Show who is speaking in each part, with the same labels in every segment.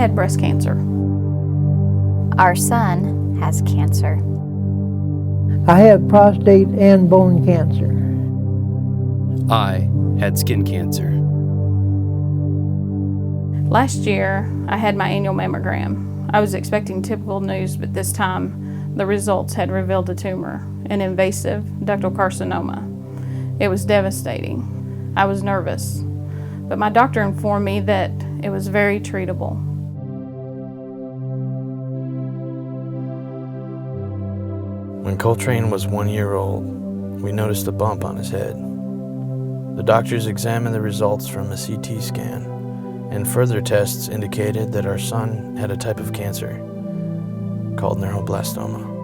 Speaker 1: had breast cancer.
Speaker 2: Our son has cancer.
Speaker 3: I have prostate and bone cancer.
Speaker 4: I had skin cancer.
Speaker 1: Last year, I had my annual mammogram. I was expecting typical news, but this time, the results had revealed a tumor, an invasive ductal carcinoma. It was devastating. I was nervous, but my doctor informed me that it was very treatable.
Speaker 5: When Coltrane was 1 year old, we noticed a bump on his head. The doctors examined the results from a CT scan, and further tests indicated that our son had a type of cancer called neuroblastoma.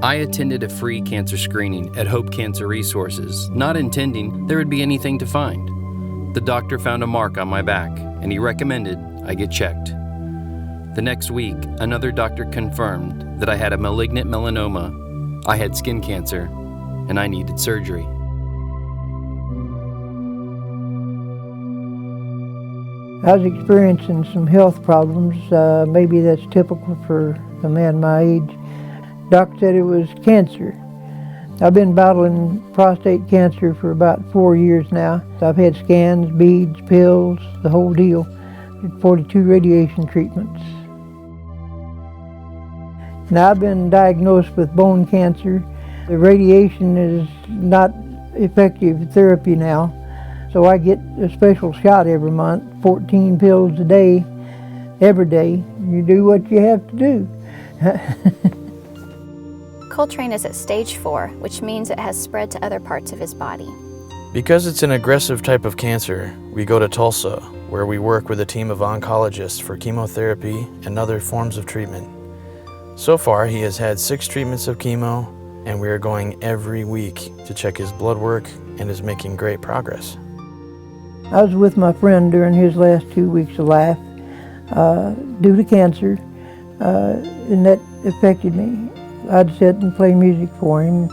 Speaker 4: I attended a free cancer screening at Hope Cancer Resources, not intending there would be anything to find. The doctor found a mark on my back, and he recommended I get checked. The next week, another doctor confirmed that I had a malignant melanoma, I had skin cancer, and I needed surgery.
Speaker 3: I was experiencing some health problems. Maybe that's typical for a man my age. Doctor said it was cancer. I've been battling prostate cancer for about 4 years now. I've had scans, beads, pills, the whole deal. 42 radiation treatments. Now I've been diagnosed with bone cancer. The radiation is not effective therapy now, so I get a special shot every month, 14 pills a day, every day. You do what you have to do.
Speaker 2: Coltrane is at stage 4, which means it has spread to other parts of his body.
Speaker 5: Because it's an aggressive type of cancer, we go to Tulsa, where we work with a team of oncologists for chemotherapy and other forms of treatment. So far, he has had 6 treatments of chemo, and we are going every week to check his blood work and is making great progress.
Speaker 3: I was with my friend during his last 2 weeks of life due to cancer, and that affected me. I'd sit and play music for him.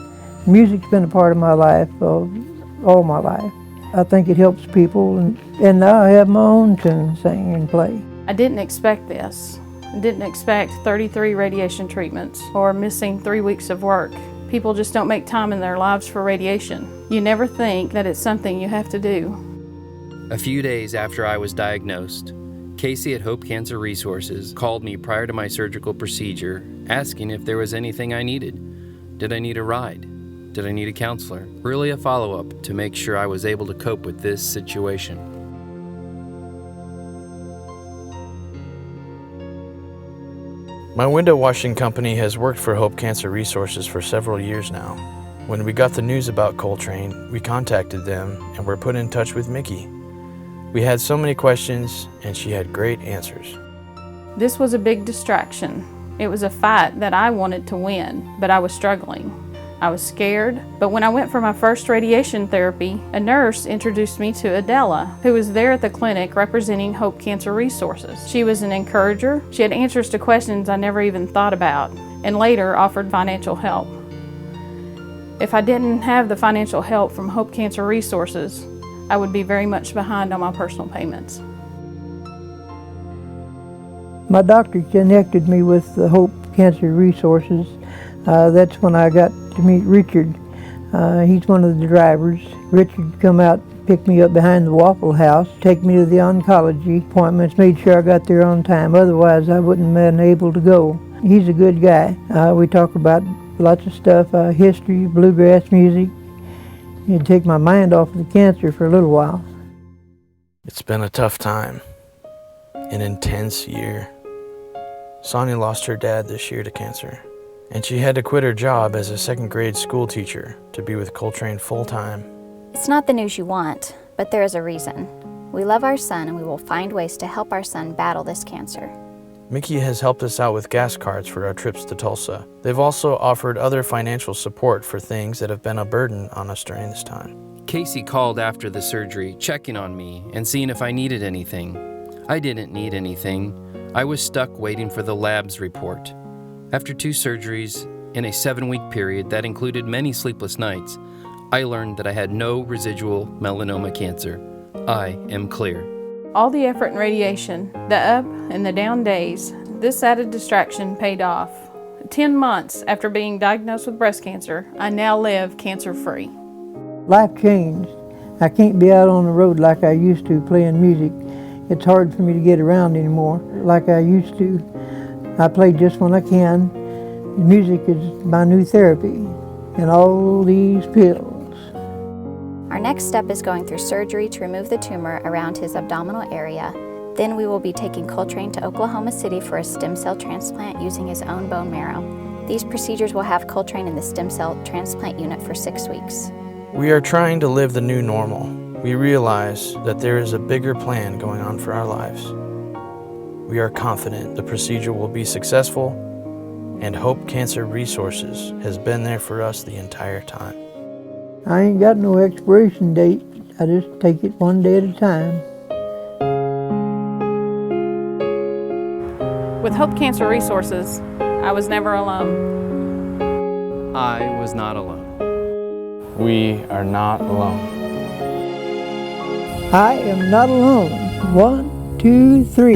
Speaker 3: Music's been a part of my life, all my life. I think it helps people, and now I have my own tune to sing and play.
Speaker 1: I didn't expect this. I didn't expect 33 radiation treatments or missing 3 weeks of work. People just don't make time in their lives for radiation. You never think that it's something you have to do.
Speaker 4: A few days after I was diagnosed, Casey at Hope Cancer Resources called me prior to my surgical procedure, asking if there was anything I needed. Did I need a ride? Did I need a counselor? Really a follow-up to make sure I was able to cope with this situation.
Speaker 5: My window washing company has worked for Hope Cancer Resources for several years now. When we got the news about Coltrane, we contacted them and were put in touch with Mickey. We had so many questions, and she had great answers.
Speaker 1: This was a big distraction. It was a fight that I wanted to win, but I was struggling. I was scared, but when I went for my first radiation therapy, a nurse introduced me to Adela, who was there at the clinic representing Hope Cancer Resources. She was an encourager. She had answers to questions I never even thought about, and later offered financial help. If I didn't have the financial help from Hope Cancer Resources, I would be very much behind on my personal payments.
Speaker 3: My doctor connected me with the Hope Cancer Resources. That's when I got to meet Richard. He's one of the drivers. Richard come out, pick me up behind the Waffle House, take me to the oncology appointments, made sure I got there on time. Otherwise, I wouldn't have been able to go. He's a good guy. We talk about lots of stuff, history, bluegrass music. It'd take my mind off of the cancer for a little while.
Speaker 5: It's been a tough time, an intense year. Sonia lost her dad this year to cancer, and she had to quit her job as a second-grade school teacher to be with Coltrane full-time.
Speaker 2: It's not the news you want, but there is a reason. We love our son, and we will find ways to help our son battle this cancer.
Speaker 5: Mickey has helped us out with gas cards for our trips to Tulsa. They've also offered other financial support for things that have been a burden on us during this time.
Speaker 4: Casey called after the surgery, checking on me and seeing if I needed anything. I didn't need anything. I was stuck waiting for the labs report. After 2 surgeries in a 7-week period that included many sleepless nights, I learned that I had no residual melanoma cancer. I am clear.
Speaker 1: All the effort and radiation, the up and the down days, this added distraction paid off. 10 months after being diagnosed with breast cancer, I now live cancer-free.
Speaker 3: Life changed. I can't be out on the road like I used to playing music. It's hard for me to get around anymore like I used to. I play just when I can. Music is my new therapy, and all these pills.
Speaker 2: Our next step is going through surgery to remove the tumor around his abdominal area. Then we will be taking Coltrane to Oklahoma City for a stem cell transplant using his own bone marrow. These procedures will have Coltrane in the stem cell transplant unit for 6 weeks.
Speaker 5: We are trying to live the new normal. We realize that there is a bigger plan going on for our lives. We are confident the procedure will be successful, and Hope Cancer Resources has been there for us the entire time.
Speaker 3: I ain't got no expiration date. I just take it one day at a time.
Speaker 1: With Hope Cancer Resources, I was never alone.
Speaker 4: I was not alone.
Speaker 5: We are not alone.
Speaker 3: I am not alone. 1, 2, 3.